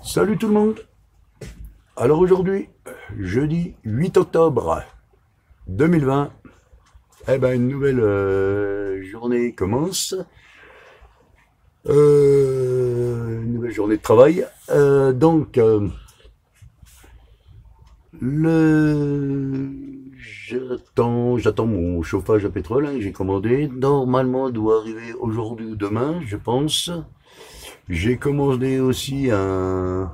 Salut tout le monde. Alors aujourd'hui, jeudi 8 octobre 2020, une nouvelle journée commence. Une nouvelle journée de travail. Le j'attends mon chauffage à pétrole, hein, que j'ai commandé. Normalement, il doit arriver aujourd'hui ou demain, je pense. J'ai commandé aussi un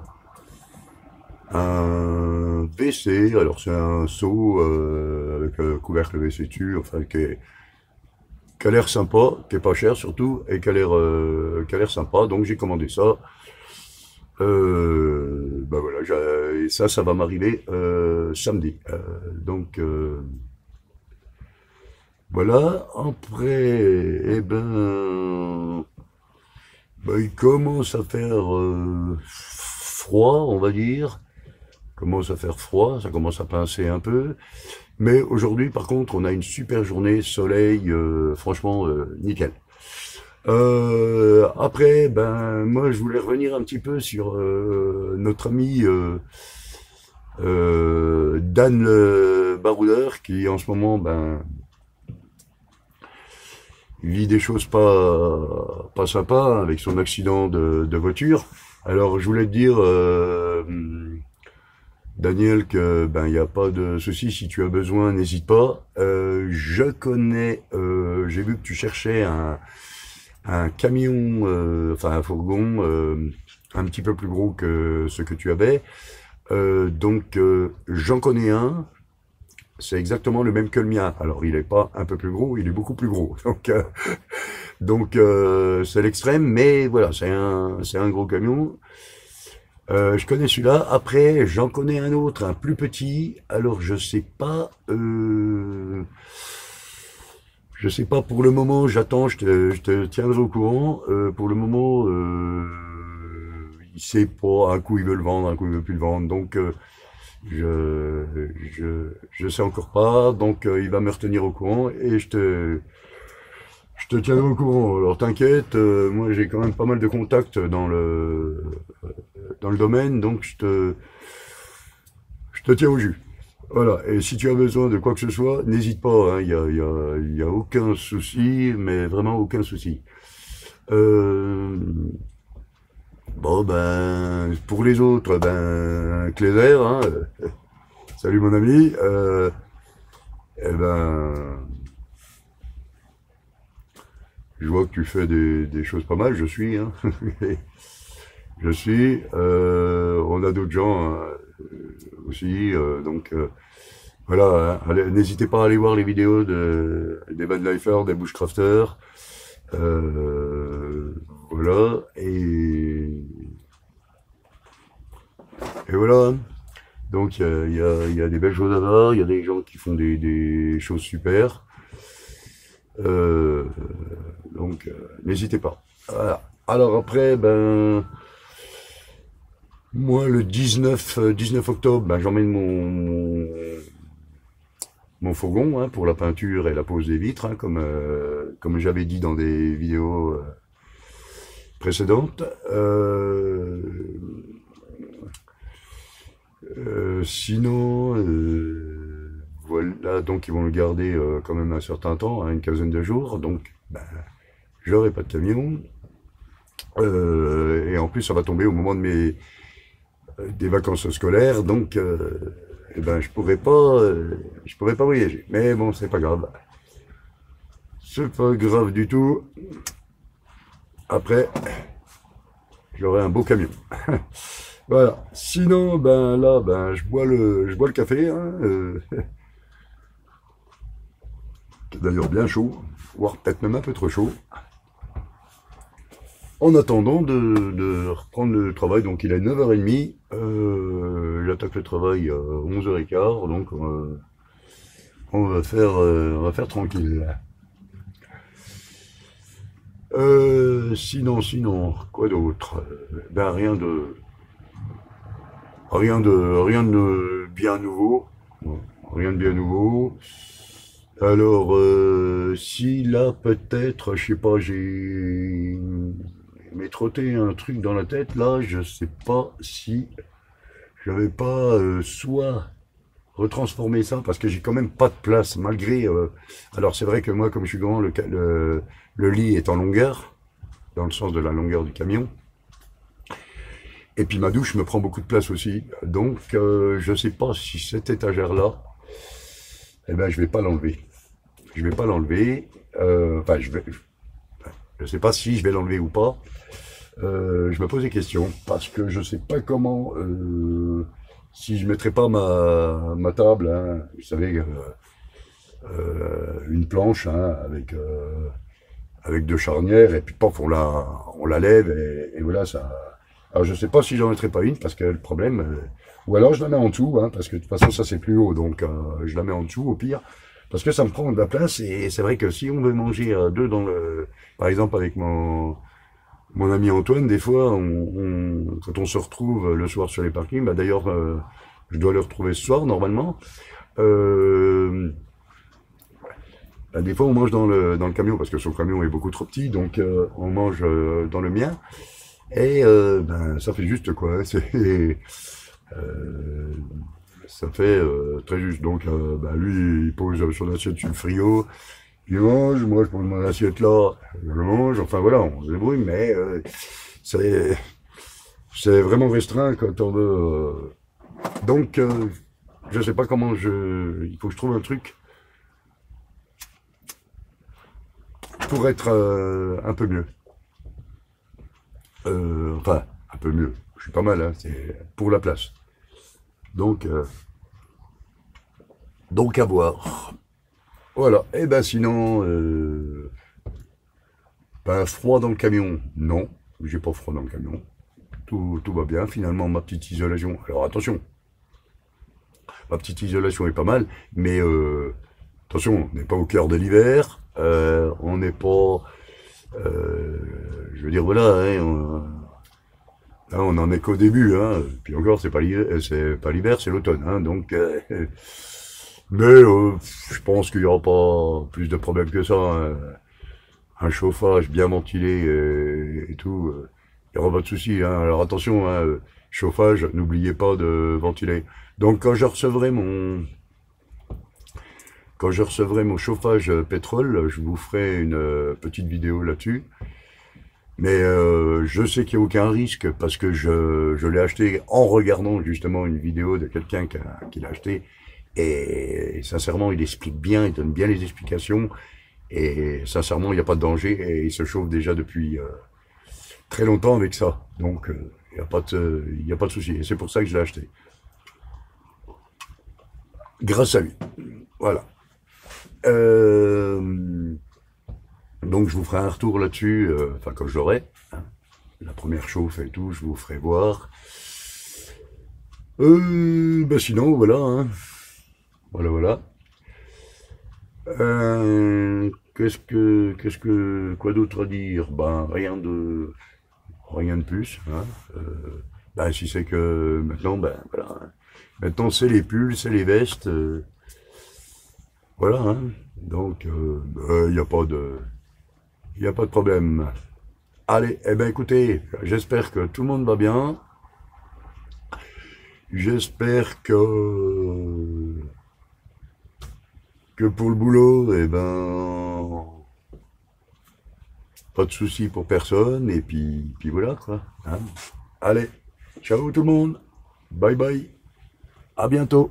WC, alors c'est un seau avec couvercle WC dessus, enfin qui a l'air sympa, qui est pas cher surtout, et qui a l'air sympa, donc j'ai commandé ça. Voilà, et ça va m'arriver samedi. Voilà, après, il commence à faire froid, on va dire. Commence à faire froid, ça commence à pincer un peu. Mais aujourd'hui, par contre, on a une super journée, soleil, franchement, nickel. Après, moi, je voulais revenir un petit peu sur notre ami Dan le baroudeur, qui en ce moment, vit des choses pas sympas avec son accident de voiture. Alors, je voulais te dire, Daniel, que il n'y a pas de souci, si tu as besoin, n'hésite pas. Je connais, j'ai vu que tu cherchais un camion, enfin un fourgon un petit peu plus gros que ce que tu avais. J'en connais un. C'est exactement le même que le mien. Alors, il est pas un peu plus gros, il est beaucoup plus gros. C'est l'extrême, mais voilà, c'est un gros camion. Je connais celui-là. Après, j'en connais un autre, un plus petit. Alors, je sais pas pour le moment. J'attends. Je te tiendrai au courant. Pour le moment, il sait pas. Un coup, il veut le vendre, un coup, il veut plus le vendre. Je sais encore pas. Il va me retenir au courant et je te tiendrai au courant. Alors, t'inquiète. Moi, j'ai quand même pas mal de contacts dans le domaine, donc je te tiens au jus. Voilà, et si tu as besoin de quoi que ce soit, n'hésite pas, hein, y a aucun souci, mais vraiment aucun souci. Euh, pour les autres, Clésaire, hein, salut mon ami, eh ben, je vois que tu fais des choses pas mal, je suis, hein, je suis, on a d'autres gens aussi, voilà, hein. N'hésitez pas à aller voir les vidéos des Van Lifers, des Bushcrafters. Voilà. Et voilà. Il y a des belles choses à voir. Il y a des gens qui font des choses super. Euh, N'hésitez pas. Voilà. Alors après, moi, le 19 octobre, j'emmène mon fourgon, hein, pour la peinture et la pose des vitres, hein, comme j'avais dit dans des vidéos précédentes. Sinon, voilà, donc ils vont le garder quand même un certain temps, hein, une quinzaine de jours. J'aurai pas de camion. Et en plus, ça va tomber au moment des vacances scolaires, je pourrais pas voyager. Mais bon, c'est pas grave. C'est pas grave du tout. Après, j'aurai un beau camion. Voilà. Sinon, je bois le café, hein, qui est d'ailleurs bien chaud, voire peut-être même un peu trop chaud. En attendant de reprendre le travail, donc il est 9h30, j'attaque le travail à 11h15, on va faire tranquille. Sinon, quoi d'autre? Rien de bien nouveau. Non, rien de bien nouveau. Alors, si là, peut-être, je sais pas, m'est trotté un truc dans la tête, là, je sais pas si j'avais pas soit retransformé ça, parce que j'ai quand même pas de place, malgré... alors c'est vrai que moi, comme je suis grand, le lit est en longueur, dans le sens de la longueur du camion, et puis ma douche me prend beaucoup de place aussi, donc je sais pas si cette étagère-là, eh ben je vais pas l'enlever. Je vais pas l'enlever, enfin je sais pas si je vais l'enlever ou pas. Je me pose des questions parce que je sais pas comment, si je mettrais pas ma table, hein, vous savez, une planche hein, avec deux charnières et puis paf on la lève et voilà ça. Alors je sais pas si j'en mettrais pas une parce que le problème, ou alors je la mets en dessous hein, parce que de toute façon ça c'est plus haut donc je la mets en dessous au pire. Parce que ça me prend de la place et c'est vrai que si on veut manger à deux dans le... Par exemple avec mon ami Antoine, des fois, quand on se retrouve le soir sur les parkings, bah d'ailleurs, je dois le retrouver ce soir normalement, bah des fois on mange dans le camion parce que son camion est beaucoup trop petit, donc on mange dans le mien et ben, ça fait juste quoi, ça fait très juste. Donc bah, lui il pose son assiette sur le frigo, il mange, moi je pose mon assiette là, je mange, enfin voilà, on se débrouille, mais c'est vraiment restreint quand on veut. Donc je sais pas comment il faut que je trouve un truc pour être un peu mieux. Enfin, un peu mieux, je suis pas mal, hein, c'est pour la place. Donc à voir. Voilà, et ben sinon, ben, froid dans le camion, non, j'ai pas froid dans le camion, tout va bien, finalement ma petite isolation, alors attention, ma petite isolation est pas mal, mais attention, on n'est pas au cœur de l'hiver, on n'est pas, je veux dire voilà, hein, on en est qu'au début, hein, puis encore c'est pas l'hiver, c'est l'automne, hein, donc... mais je pense qu'il n'y aura pas plus de problèmes que ça. Hein. Un chauffage bien ventilé et tout, il n'y aura pas de souci. Hein. Alors attention, hein, chauffage, n'oubliez pas de ventiler. Donc quand je recevrai mon chauffage pétrole, je vous ferai une petite vidéo là-dessus. Mais je sais qu'il n'y a aucun risque parce que je l'ai acheté en regardant justement une vidéo de quelqu'un qui l'a acheté. Et sincèrement, il explique bien, il donne bien les explications. Et sincèrement, il n'y a pas de danger. Et il se chauffe déjà depuis très longtemps avec ça. Donc, il n'y a pas de souci. Et c'est pour ça que je l'ai acheté. Grâce à lui. Voilà. Donc, je vous ferai un retour là-dessus. Enfin, quand je l'aurai. Hein. La première chauffe et tout, je vous ferai voir. Bah sinon, voilà. Hein. Voilà. Quoi d'autre à dire? Ben, rien de plus, hein. Ben, si c'est que maintenant, ben, voilà. Hein. Maintenant, c'est les pulls, c'est les vestes, voilà, hein. Donc, il n'y a pas de problème. Allez, eh ben, écoutez, j'espère que tout le monde va bien. J'espère que pour le boulot, eh ben, pas de soucis pour personne, et puis voilà, quoi. Hein. Allez, ciao tout le monde, bye bye, à bientôt.